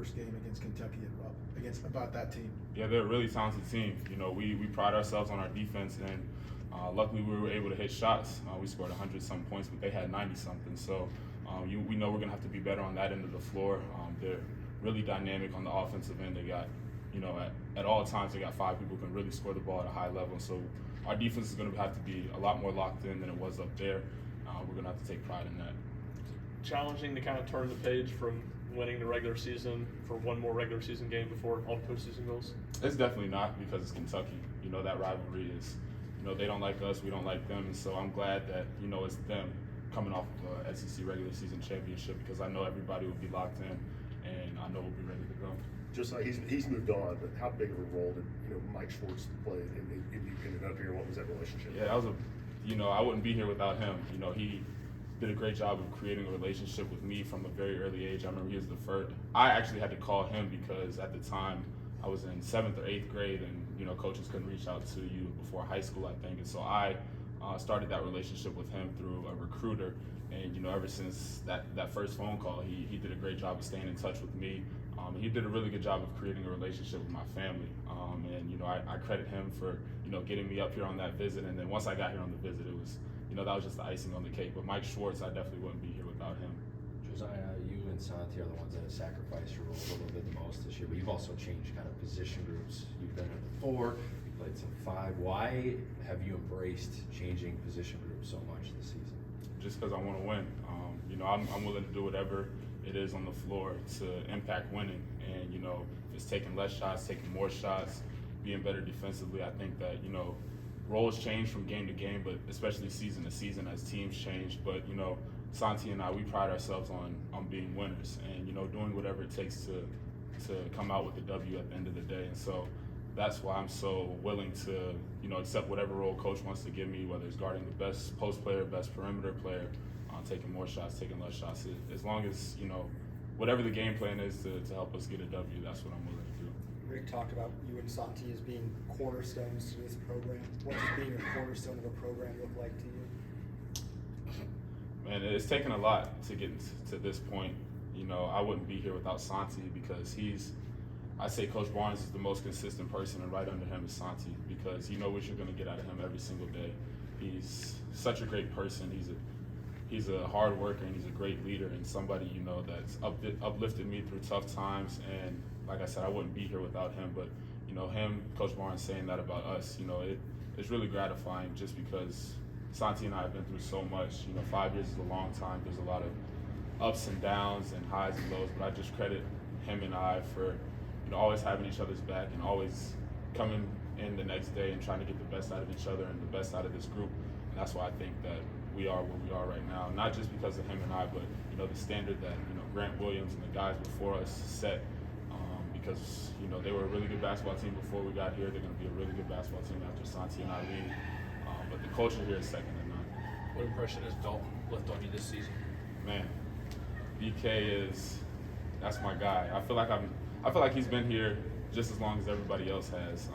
first game against Kentucky about that team? Yeah, they're a really talented team. You know, we pride ourselves on our defense, and luckily we were able to hit shots. We scored 100-some points, but they had 90-something. So we know we're going to have to be better on that end of the floor. They're really dynamic on the offensive end. They got, you know, at all times they got 5 people who can really score the ball at a high level. So our defense is going to have to be a lot more locked in than it was up there. We're going to have to take pride in that. Challenging to kind of turn the page from winning the regular season for one more regular season game before all the postseason goals? It's definitely not, because it's Kentucky. You know, that rivalry is, you know, they don't like us, we don't like them, and so I'm glad that, you know, it's them coming off of the SEC regular season championship, because I know everybody will be locked in, and I know we'll be ready to go. Just like he's moved on, but how big of a role did, you know, Mike Schwartz play and you ended up here? What was that relationship? Yeah, that was you know, I wouldn't be here without him. You know, he did a great job of creating a relationship with me from a very early age. I remember he was the first. I actually had to call him because at the time I was in 7th or 8th grade, and you know, coaches couldn't reach out to you before high school, I think, and so I started that relationship with him through a recruiter. And you know, ever since that first phone call, he did a great job of staying in touch with me. He did a really good job of creating a relationship with my family. And you know, I credit him for, you know, getting me up here on that visit. And then once I got here on the visit, it was, you know, that was just the icing on the cake. But Mike Schwartz, I definitely wouldn't be here without him. Josiah, you and Santi are the ones that have sacrificed your role a little bit the most this year, but you've also changed kind of position groups. You've been at the 4, you played some 5. Why have you embraced changing position groups so much this season? Just because I want to win. You know, I'm willing to do whatever it is on the floor to impact winning. And, you know, if it's taking less shots, taking more shots, being better defensively, I think that, you know, roles change from game to game, but especially season to season as teams change. But, you know, Santi and I, we pride ourselves on being winners and, you know, doing whatever it takes to come out with the W at the end of the day. And so that's why I'm so willing to, you know, accept whatever role coach wants to give me, whether it's guarding the best post player, best perimeter player, taking more shots, taking less shots. As long as, you know, whatever the game plan is to help us get a W, that's what I'm willing to do. Rick talked about you and Santi as being cornerstones to this program. What does being a cornerstone of a program look like to you? Man, it's taken a lot to get to this point. You know, I wouldn't be here without Santi, because I say Coach Barnes is the most consistent person, and right under him is Santi, because you know what you're going to get out of him every single day. He's such a great person. He's a hard worker, and he's a great leader, and somebody, you know, that's uplifted me through tough times. And like I said, I wouldn't be here without him. But you know, him, Coach Barnes, saying that about us, you know, it's really gratifying, just because Santi and I have been through so much. You know, 5 years is a long time. There's a lot of ups and downs and highs and lows, but I just credit him and I for, you know, always having each other's back and always coming in the next day and trying to get the best out of each other and the best out of this group. And that's why I think that we are where we are right now, not just because of him and I, but, you know, the standard that, you know, Grant Williams and the guys before us set, because, you know, they were a really good basketball team before we got here. They're going to be a really good basketball team after Santi and I leave. But the culture here is second to none. What impression has Dalton left on you this season? Man, BK that's my guy. I feel like he's been here just as long as everybody else has.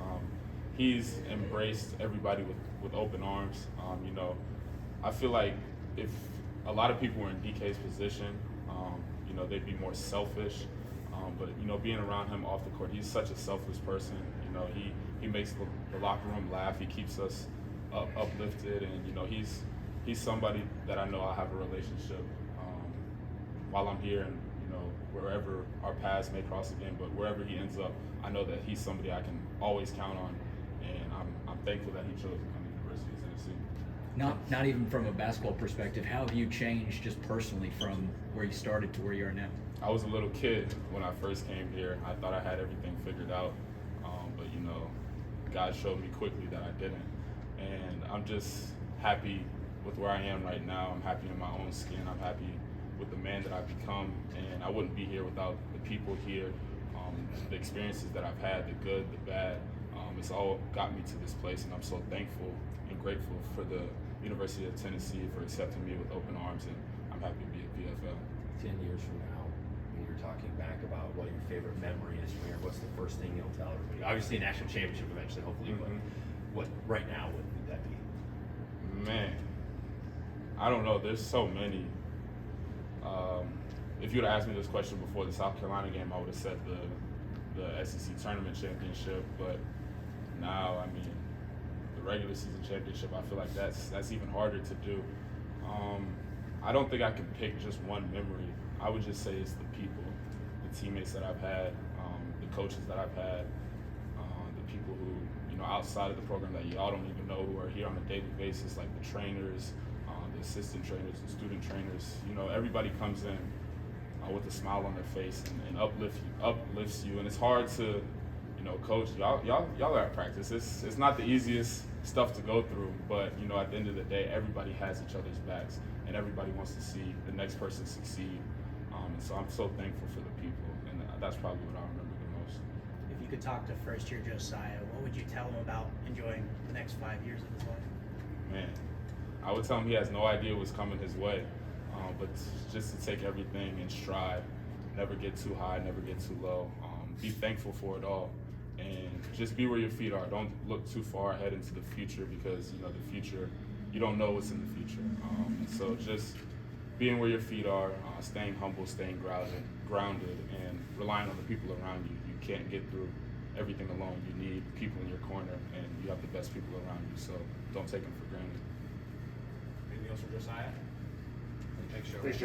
He's embraced everybody with open arms. You know, I feel like if a lot of people were in DK's position, you know, they'd be more selfish. But, you know, being around him off the court, he's such a selfless person. You know, he makes the locker room laugh. He keeps us uplifted, and, you know, he's somebody that I know I have a relationship while I'm here, and, you know, wherever our paths may cross again, but wherever he ends up, I know that he's somebody I can always count on, and I'm thankful that he chose to come to the University of Tennessee. Not even from a basketball perspective, how have you changed just personally from where you started to where you are now? I was a little kid when I first came here. I thought I had everything figured out, but, you know, God showed me quickly that I didn't. And I'm just happy with where I am right now. I'm happy in my own skin. I'm happy with the man that I've become, and I wouldn't be here without the people here, the experiences that I've had, the good, the bad. It's all got me to this place, and I'm so thankful and grateful for the University of Tennessee for accepting me with open arms, and I'm happy to be at PFL. 10 years from now, when you're talking back about what your favorite memory is from here, what's the first thing you'll tell everybody? Obviously a national championship eventually, hopefully, but what right now would that be? Man, I don't know. There's so many. if you would have asked me this question before the South Carolina game, I would have said the SEC tournament championship. But now, I mean, the regular season championship, I feel like that's even harder to do. I don't think I can pick just one memory. I would just say it's the people, the teammates that I've had, the coaches that I've had, the people who, you know, outside of the program that y'all don't even know, who are here on a daily basis, like the trainers, the assistant trainers, the student trainers. You know, everybody comes in with a smile on their face and uplifts you. And it's hard to, you know, coach. Y'all are at practice. It's not the easiest stuff to go through, but you know, at the end of the day, everybody has each other's backs, and everybody wants to see the next person succeed. And so I'm so thankful for the people, and that's probably what I remember the most. If you could talk to first-year Josiah, what would you tell him about enjoying the next 5 years of his life? Man, I would tell him he has no idea what's coming his way, but just to take everything in stride, never get too high, never get too low, be thankful for it all, and just be where your feet are. Don't look too far ahead into the future, because you know the future, you don't know what's in the future. So just being where your feet are, staying humble, staying grounded, and relying on the people around you. You can't get through everything alone. You need people in your corner, and you have the best people around you. So don't take them for granted. Anything else for Josiah? Thanks, Joe. Thanks, Joe.